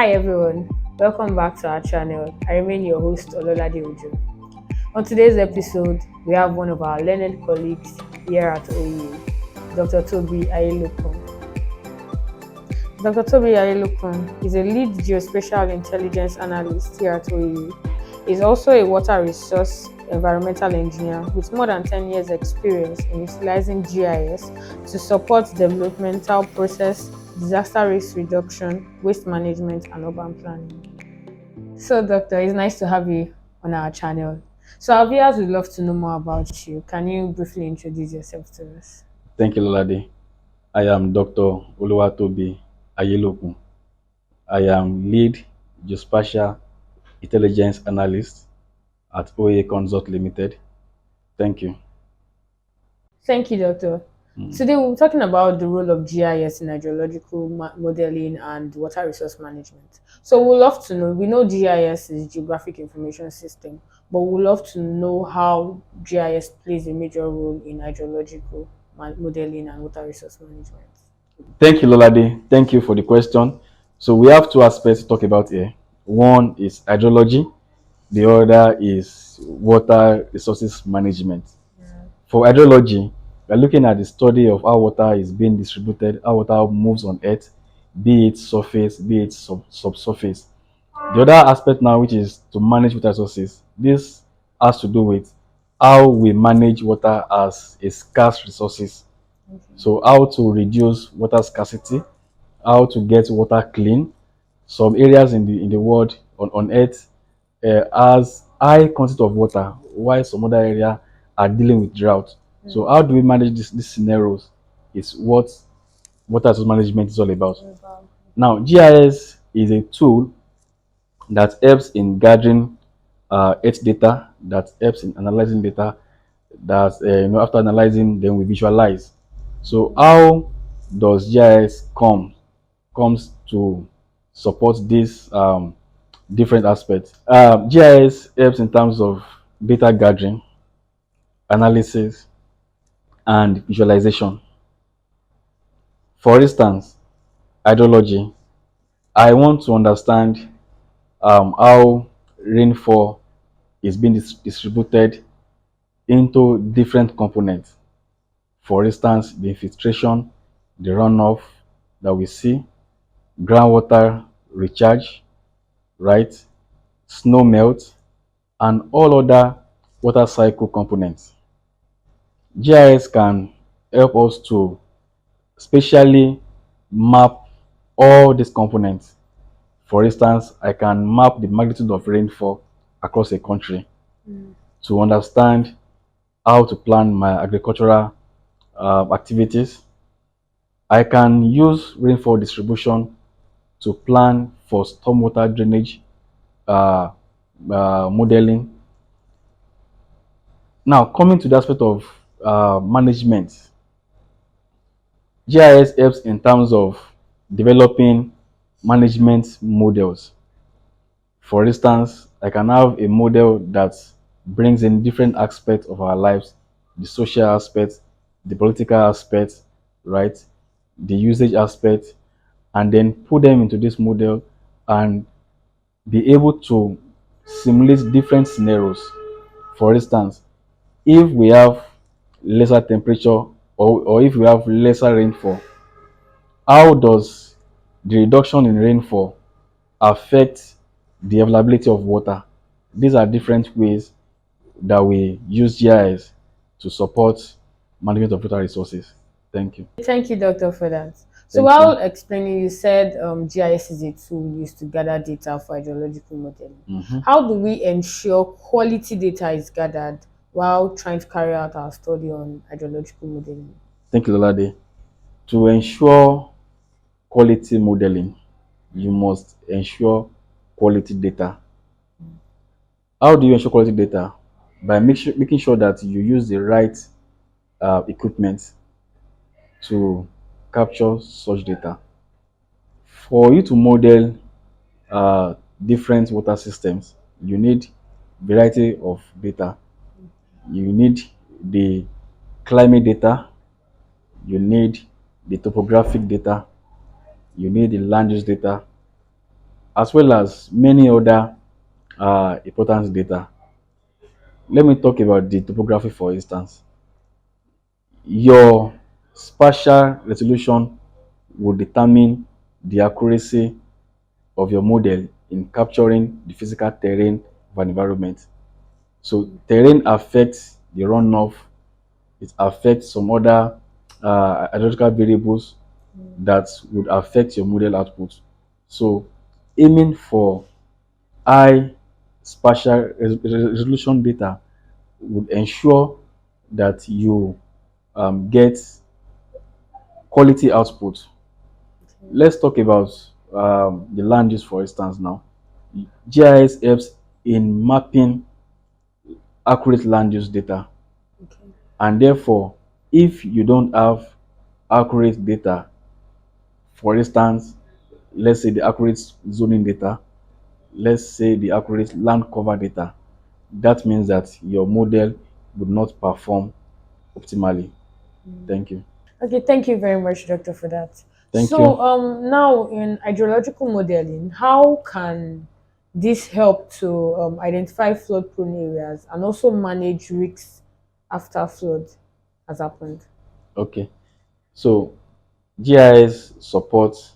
Hi everyone, welcome back to our channel. I remain your host Ololade Ojo. On today's episode, we have one of our learned colleagues here at OEA, Dr. Toby Ayelokun. Dr. Toby Ayelokun is a lead geospatial intelligence analyst here at OEA. He's also a water resource environmental engineer with more than 10 years experience in utilizing GIS to support developmental process, disaster risk reduction, waste management, and urban planning. So, Doctor, it's nice to have you on our channel. So, our viewers would love to know more about you. Can you briefly introduce yourself to us? Thank you, Lolade. I am Dr. Oluwatobi Ayelokun. I am lead geospatial intelligence analyst at OEA Consults Limited. Thank you. Thank you, Doctor. Mm. Today, we'll be talking about the role of GIS in hydrological modeling and water resource management. So, we'd love to know, we know GIS is Geographic Information System, but we'd love to know how GIS plays a major role in hydrological modeling and water resource management. Thank you, Lolade. Thank you for the question. So we have two aspects to talk about here. One is hydrology. The other is water resources management. For hydrology, we are looking at the study of how water is being distributed, how water moves on Earth, be it surface, be it subsurface. The other aspect now, which is to manage water resources, this has to do with how we manage water as a scarce resources. So how to reduce water scarcity, how to get water clean. Some areas in the world on Earth has high content of water, while some other area are dealing with drought. So how do we manage these scenarios? Is what water resource management is all about. Now, GIS is a tool that helps in gathering Earth data, that helps in analyzing data, that after analyzing, then we visualize. So how does GIS comes to support these different aspects? GIS helps in terms of data gathering, analysis, and visualization. For instance, hydrology. I want to understand how rainfall is being distributed into different components. For instance, the infiltration, the runoff that we see, groundwater recharge, right? Snow melt, and all other water cycle components. GIS can help us to spatially map all these components. For instance, I can map the magnitude of rainfall across a country to understand how to plan my agricultural activities. I can use rainfall distribution to plan for stormwater drainage uh, modeling. Now, coming to the aspect of management, GIS helps in terms of developing management models. For instance, I can have a model that brings in different aspects of our lives, the social aspect, the political aspect, right? The usage aspect, and then put them into this model and be able to simulate different scenarios. For instance, if we have lesser temperature or if we have lesser rainfall, how does the reduction in rainfall affect the availability of water? These are different ways that we use GIS to support management of water resources. Thank you. Thank you, Doctor, for that. So Thank while you. explaining, you said GIS is a tool used to gather data for hydrological modeling. Mhm. How do we ensure quality data is gathered while trying to carry out our study on hydrological modeling? Thank you, Lolade. To ensure quality modeling, you must ensure quality data. How do you ensure quality data? By making sure that you use the right equipment to capture such data. For you to model different water systems, you need variety of data. You need the climate data, you need the topographic data, you need the land use data, as well as many other important data. Let me talk about the topography, for instance. Your spatial resolution will determine the accuracy of your model in capturing the physical terrain of an environment. So terrain affects the runoff, it affects some other hydrological variables that would affect your model output. So aiming for high spatial resolution data would ensure that you get quality output. Let's talk about the land use, for instance, now. GIS helps in mapping accurate land use data, Okay. and therefore, if you don't have accurate data, for instance, let's say the accurate zoning data, let's say the accurate land cover data, that means that your model would not perform optimally. Thank you. Okay, thank you very much, Doctor, for that. Thank you. So, now in hydrological modeling, how can this help to identify flood-prone areas and also manage risks after flood has happened? Okay. So GIS supports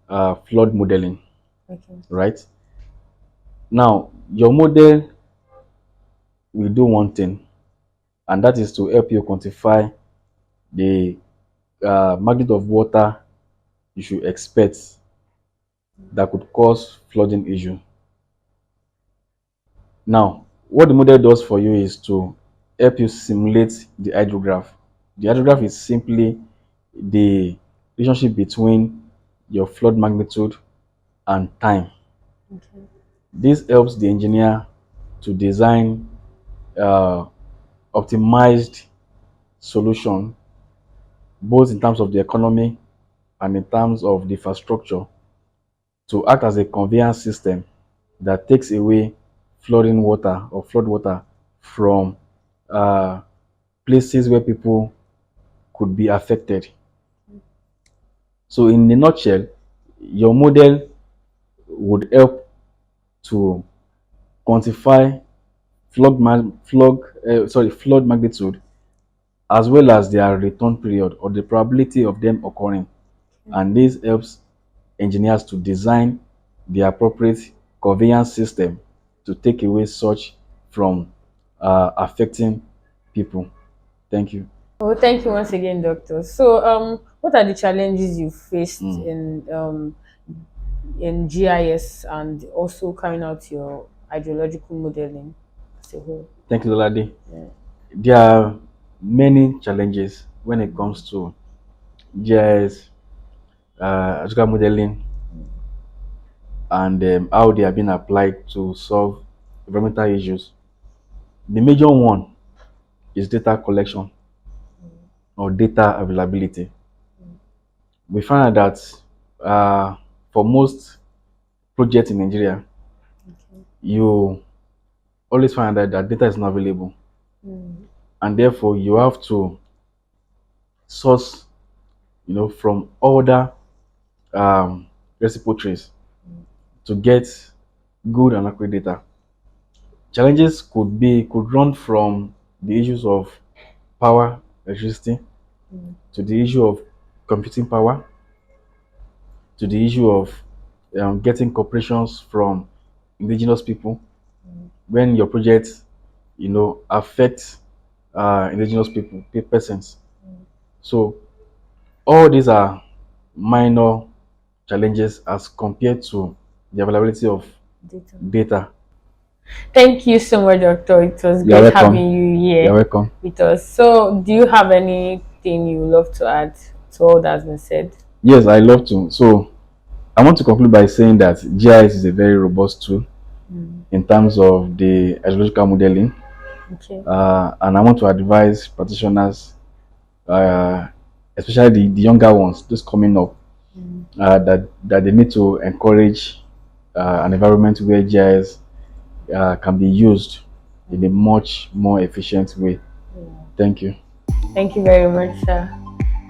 flood modeling, Okay. right? Now, your model will do one thing, and that is to help you quantify the magnitude of water you should expect that could cause flooding issue. Now, what the model does for you is to help you simulate the hydrograph. The hydrograph is simply the relationship between your flood magnitude and time. Okay. This helps the engineer to design uh, optimized solution, both in terms of the economy and in terms of the infrastructure, to act as a conveyance system that takes away flooding water or flood water from uh, places where people could be affected. So, in a nutshell, your model would help to quantify flood magnitude, as well as their return period or the probability of them occurring. And this helps engineers to design the appropriate conveyance system to take away such from affecting people. Thank you. Oh, thank you once again, Doctor. So, what are the challenges you faced Mm. in GIS and also carrying out your hydrological modeling as a whole? Thank you, Lolade. Yeah. There are many challenges when it comes to GIS, agricultural modeling, and how they are being applied to solve environmental issues. The major one is data collection or data availability. We find out that for most projects in Nigeria, you always find out that data is not available, Mm. and therefore you have to source, from other um, repositories to get good and accurate data. Challenges could run from the issues of power, electricity, to the issue of computing power, to the issue of getting corporations from indigenous people when your project, affects indigenous people, persons. So all these are minor challenges as compared to the availability of Data. data. Thank you so much, Doctor. It was You're great welcome. having you You're here welcome. with us. So, do you have anything you love to add to all that's been said? Yes, I love to. So I want to conclude by saying that GIS is a very robust tool Mm. in terms of the hydrological modeling, Okay. and I want to advise practitioners, uh, especially the younger ones, those coming up, Mm. that they need to encourage an environment where GIS can be used in a much more efficient way. Yeah. Thank you. Thank you very much, sir.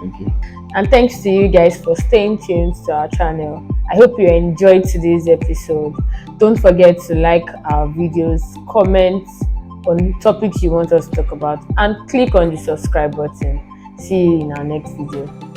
Thank you. And thanks to you guys for staying tuned to our channel. I hope you enjoyed today's episode. Don't forget to like our videos, comment on topics you want us to talk about, and click on the subscribe button. See you in our next video.